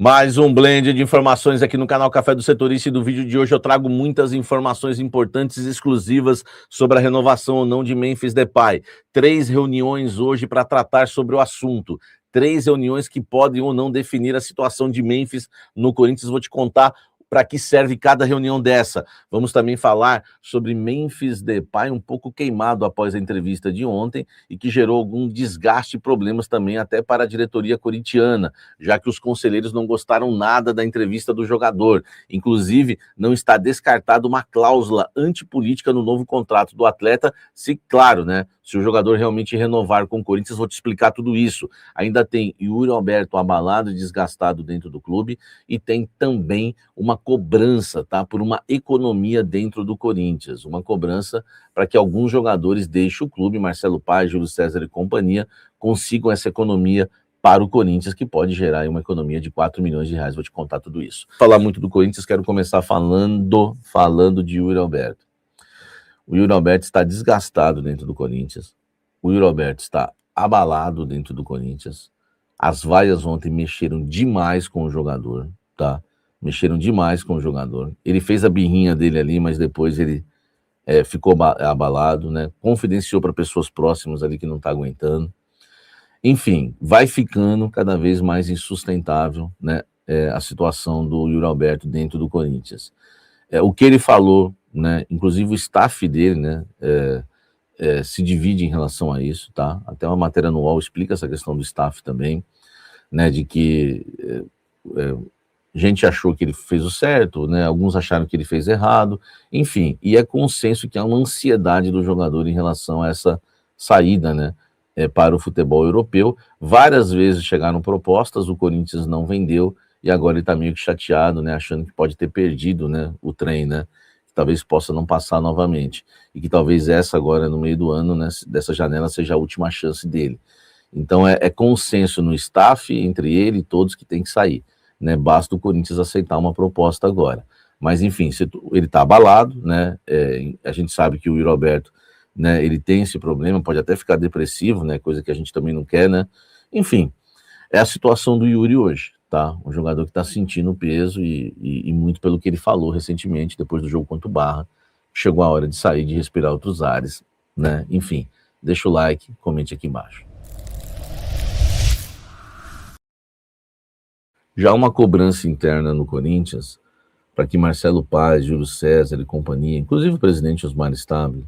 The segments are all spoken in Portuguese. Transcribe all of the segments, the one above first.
Mais um blend de informações aqui no canal Café do Setorista, e do vídeo de hoje eu trago muitas informações importantes e exclusivas sobre a renovação ou não de Memphis Depay. 3 reuniões hoje para tratar sobre o assunto. 3 reuniões que podem ou não definir a situação de Memphis no Corinthians. Vou te contar para que serve cada reunião dessa. Vamos também falar sobre Memphis Depay, um pouco queimado após a entrevista de ontem e que gerou algum desgaste e problemas também até para a diretoria corintiana, já que os conselheiros não gostaram nada da entrevista do jogador. Inclusive, não está descartada uma cláusula antipolítica no novo contrato do atleta, se, claro, né, se o jogador realmente renovar com o Corinthians. Vou te explicar tudo isso. Ainda tem Yuri Alberto abalado e desgastado dentro do clube, e tem também uma cobrança, tá, por uma economia dentro do Corinthians, uma cobrança para que alguns jogadores deixem o clube, Marcelo Paes, Júlio César e companhia, consigam essa economia para o Corinthians, que pode gerar uma economia de 4 milhões de reais. Vou te contar tudo isso. Falar muito do Corinthians, quero começar falando de Yuri Alberto. O Yuri Alberto está desgastado dentro do Corinthians, o Yuri Alberto está abalado dentro do Corinthians. As vaias ontem mexeram demais com o jogador, tá? Mexeram demais com o jogador. Ele fez a birrinha dele ali, mas depois ele ficou abalado, né? Confidenciou para pessoas próximas ali que não tá aguentando. Enfim, vai ficando cada vez mais insustentável, né? A situação do Yuri Alberto dentro do Corinthians. O que ele falou, né? Inclusive o staff dele, né? Se divide em relação a isso, tá? Até uma matéria no UOL explica essa questão do staff também, né? De que gente achou que ele fez o certo, né? Alguns acharam que ele fez errado, enfim, e é consenso que há uma ansiedade do jogador em relação a essa saída, né? Para o futebol europeu. Várias vezes chegaram propostas, o Corinthians não vendeu, e agora ele está meio que chateado, né? Achando que pode ter perdido, né? O trem, né? Que talvez possa não passar novamente, e que talvez essa agora, no meio do ano, né? Dessa janela, seja a última chance dele. Então é consenso no staff, entre ele e todos, que tem que sair, né? Basta o Corinthians aceitar uma proposta agora. Mas, enfim, ele está abalado, né? A gente sabe que o Yuri Alberto, né, ele tem esse problema, pode até ficar depressivo, né? Coisa que a gente também não quer, né? Enfim, é a situação do Yuri hoje, tá? Um jogador que está sentindo o peso e muito pelo que ele falou recentemente, depois do jogo contra o Barra. Chegou a hora de sair, de respirar outros ares, né? Enfim, deixa o like, comente aqui embaixo. Já uma cobrança interna no Corinthians para que Marcelo Paes, Júlio César e companhia, inclusive o presidente Osmar Stabile,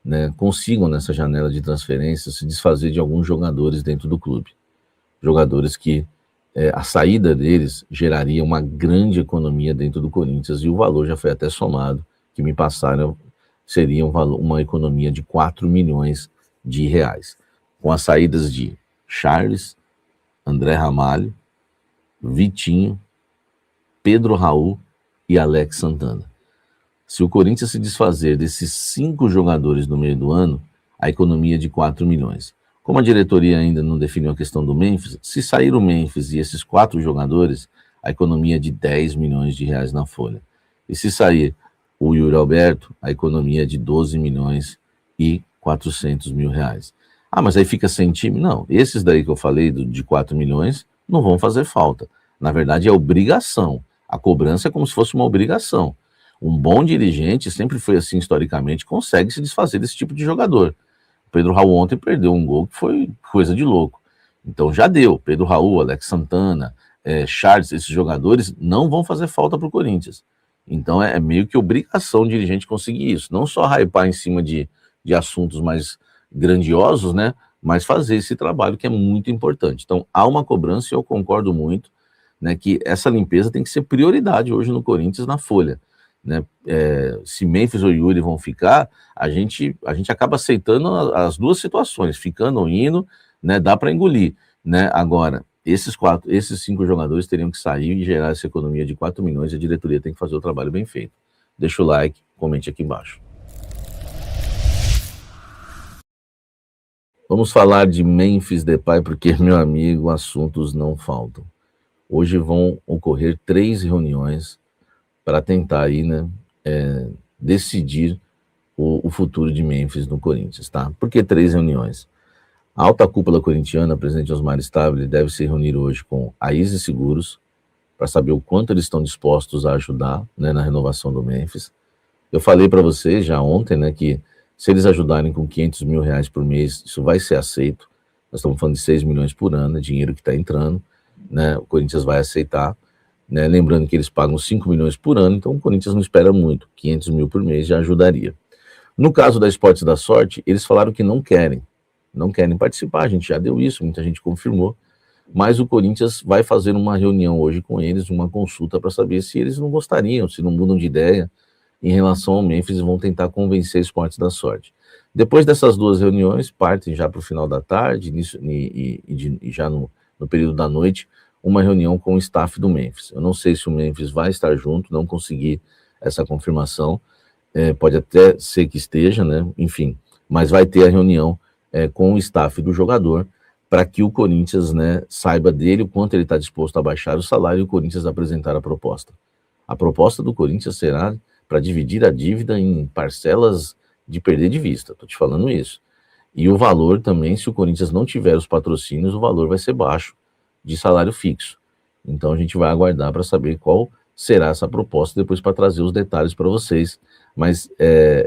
né, consigam nessa janela de transferência se desfazer de alguns jogadores dentro do clube. Jogadores que a saída deles geraria uma grande economia dentro do Corinthians, e o valor já foi até somado, que me passaram, seria uma economia de 4 milhões de reais. Com as saídas de Charles, André Ramalho, Vitinho, Pedro Raul e Alex Santana. Se o Corinthians se desfazer desses 5 jogadores no meio do ano, a economia é de 4 milhões. Como a diretoria ainda não definiu a questão do Memphis, se sair o Memphis e esses 4 jogadores, a economia é de 10 milhões de reais na folha. E se sair o Yuri Alberto, a economia é de 12 milhões e 400 mil reais. Ah, mas aí fica sem time? Não, esses daí que eu falei de 4 milhões não vão fazer falta. Na verdade, é obrigação. A cobrança é como se fosse uma obrigação. Um bom dirigente, sempre foi assim historicamente, consegue se desfazer desse tipo de jogador. O Pedro Raul ontem perdeu um gol que foi coisa de louco. Então já deu. Pedro Raul, Alex Santana, Charles, esses jogadores não vão fazer falta para o Corinthians. Então é meio que obrigação o dirigente conseguir isso. Não só hypar em cima de assuntos mais grandiosos, né? Mas fazer esse trabalho que é muito importante. Então há uma cobrança, e eu concordo muito, né, que essa limpeza tem que ser prioridade hoje no Corinthians, na folha. Né? Se Memphis ou Yuri vão ficar, a gente acaba aceitando as duas situações, ficando ou indo, né? Dá para engolir, né? Agora, esses 5 jogadores teriam que sair e gerar essa economia de 4 milhões, e a diretoria tem que fazer o trabalho bem feito. Deixa o like, comente aqui embaixo. Vamos falar de Memphis Depay, porque, meu amigo, assuntos não faltam. Hoje vão ocorrer 3 reuniões para tentar aí, né, decidir o futuro de Memphis no Corinthians, tá? Por que 3 reuniões? A alta cúpula corintiana, presidente Osmar Stabile, deve se reunir hoje com a Isis Seguros, para saber o quanto eles estão dispostos a ajudar, né, na renovação do Memphis. Eu falei para vocês já ontem, né, que se eles ajudarem com R$500 mil por mês, isso vai ser aceito. Nós estamos falando de 6 milhões por ano, é dinheiro que está entrando, né, o Corinthians vai aceitar, né, lembrando que eles pagam 5 milhões por ano, então o Corinthians não espera muito, 500 mil por mês já ajudaria. No caso da Esportes da Sorte, eles falaram que não querem participar, a gente já deu isso, muita gente confirmou, mas o Corinthians vai fazer uma reunião hoje com eles, uma consulta para saber se eles não gostariam, se não mudam de ideia em relação ao Memphis e vão tentar convencer a Esportes da Sorte. Depois dessas duas reuniões, partem já para o final da tarde e já no período da noite, uma reunião com o staff do Memphis. Eu não sei se o Memphis vai estar junto, não consegui essa confirmação, pode até ser que esteja, né? Enfim, mas vai ter a reunião com o staff do jogador para que o Corinthians, né, saiba dele o quanto ele está disposto a baixar o salário e o Corinthians apresentar a proposta. A proposta do Corinthians será para dividir a dívida em parcelas de perder de vista, estou te falando isso. E o valor também, se o Corinthians não tiver os patrocínios, o valor vai ser baixo de salário fixo. Então a gente vai aguardar para saber qual será essa proposta, depois para trazer os detalhes para vocês. Mas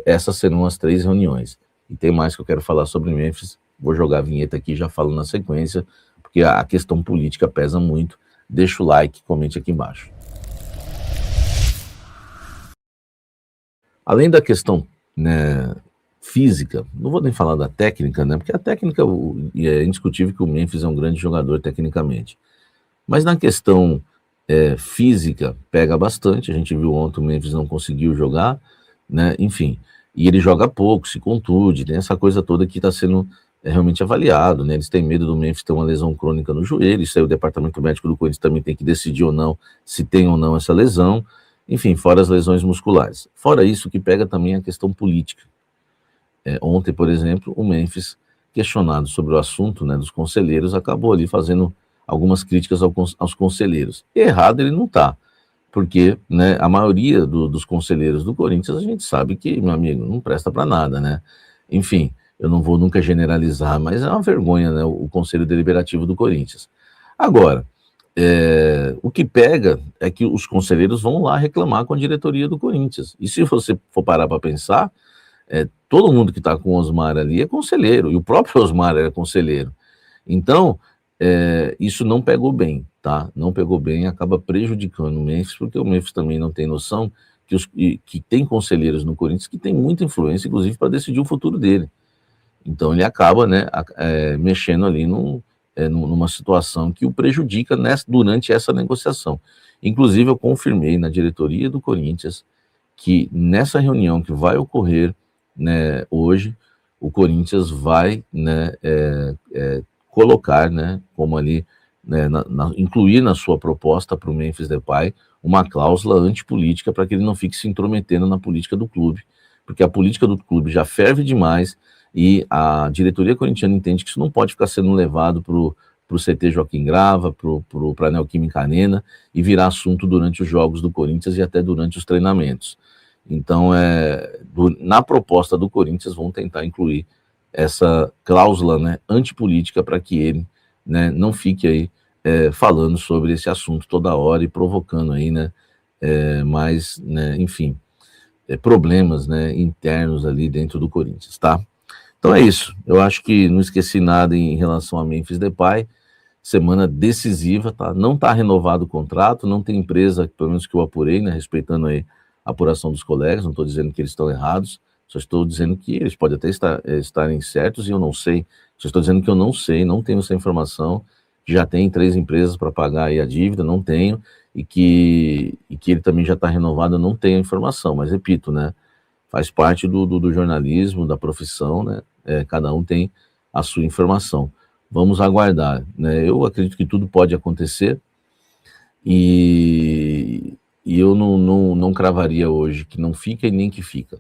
essas serão as 3 reuniões. E tem mais que eu quero falar sobre Memphis, vou jogar a vinheta aqui, já falo na sequência, porque a questão política pesa muito. Deixa o like, comente aqui embaixo. Além da questão, né, física, não vou nem falar da técnica, né, porque a técnica é indiscutível que o Memphis é um grande jogador tecnicamente. Mas na questão física, pega bastante. A gente viu ontem o Memphis não conseguiu jogar, né, enfim, e ele joga pouco, se contunde, tem essa coisa toda que está sendo realmente avaliado, né, eles têm medo do Memphis ter uma lesão crônica no joelho, isso aí o departamento médico do Corinthians também tem que decidir ou não, se tem ou não essa lesão, enfim, fora as lesões musculares. Fora isso, que pega também a questão política. Ontem, por exemplo, o Memphis, questionado sobre o assunto, né, dos conselheiros, acabou ali fazendo algumas críticas aos conselheiros. E errado ele não está, porque, né, a maioria dos conselheiros do Corinthians, a gente sabe que, meu amigo, não presta para nada, né? Enfim, eu não vou nunca generalizar, mas é uma vergonha, né, o Conselho Deliberativo do Corinthians. Agora, o que pega é que os conselheiros vão lá reclamar com a diretoria do Corinthians. E se você for parar para pensar, todo mundo que está com o Osmar ali é conselheiro, e o próprio Osmar era conselheiro. Então, isso não pegou bem, tá? Não pegou bem, acaba prejudicando o Memphis, porque o Memphis também não tem noção que tem conselheiros no Corinthians que tem muita influência, inclusive, para decidir o futuro dele. Então, ele acaba, né, mexendo ali numa situação que o prejudica durante essa negociação. Inclusive, eu confirmei na diretoria do Corinthians que nessa reunião que vai ocorrer, né, hoje, o Corinthians vai, né, colocar, né, como ali, né, incluir na sua proposta para o Memphis Depay uma cláusula antipolítica para que ele não fique se intrometendo na política do clube, porque a política do clube já ferve demais e a diretoria corintiana entende que isso não pode ficar sendo levado para o CT Joaquim Grava, para a Neoquímica Arena e virar assunto durante os jogos do Corinthians e até durante os treinamentos. Então, na proposta do Corinthians, vão tentar incluir essa cláusula, né, antipolítica para que ele, né, não fique aí falando sobre esse assunto toda hora e provocando aí, né, mais, né, enfim, problemas, né, internos ali dentro do Corinthians, tá? Então é isso, eu acho que não esqueci nada em relação a Memphis Depay, semana decisiva, tá? Não está renovado o contrato, não tem empresa, pelo menos que eu apurei, né, respeitando aí a apuração dos colegas, não estou dizendo que eles estão errados, só estou dizendo que eles podem até estarem certos e eu não sei, só estou dizendo que eu não sei, não tenho essa informação, que já tem 3 empresas para pagar aí a dívida, não tenho, e que ele também já está renovado, eu não tenho a informação, mas repito, né, faz parte do jornalismo, da profissão, né? Cada um tem a sua informação. Vamos aguardar, né? Eu acredito que tudo pode acontecer e eu não cravaria hoje que não fica e nem que fica.